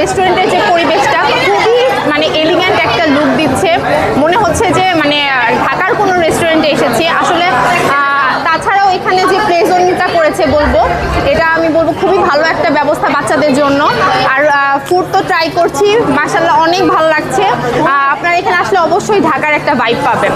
রেস্টুরেন্টের যে পরিবেশটা খুবই মানে এলিগেন্ট একটা লুক দিচ্ছে, মনে হচ্ছে যে মানে ঢাকার কোনো রেস্টুরেন্টে এসেছি আসলে। তাছাড়াও এখানে যে প্লে জোনটা করেছে বলবো, এটা আমি বলবো খুবই ভালো একটা ব্যবস্থা বাচ্চাদের জন্য। আর ফুড তো ট্রাই করছি, মাশাআল্লাহ অনেক ভালো লাগছে। আপনারা এখানে আসলে অবশ্যই ঢাকার একটা ভাইব পাবেন।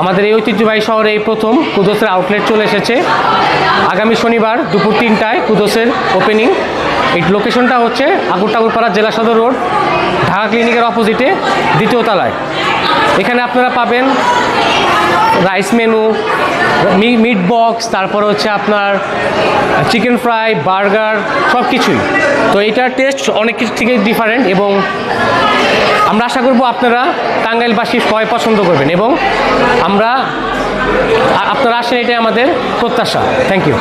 আমাদের এই ঐতিহ্যবাহী শহরে এই প্রথম কুদোসের আউটলেট চলে এসেছে। আগামী শনিবার দুপুর 3টায় কুদোসের ওপেনিং। এই লোকেশনটা হচ্ছে আগরপাড়া জেলা সদর রোড, ঢাকা ক্লিনিকের অপোজিটে, 2য় তলায়। এখানে আপনারা পাবেন রাইস মেনু, মিট বক্স, তারপর হচ্ছে আপনার চিকেন ফ্রাই, বার্গার, সব কিছুই। তো এইটার টেস্ট অনেক কিছু থেকে ডিফারেন্ট এবং আমরা আশা করব আপনারা টাঙ্গাইলবাসী সবাই পছন্দ করবেন এবং আপনারা আসেন, এটাই আমাদের প্রত্যাশা। Thank you.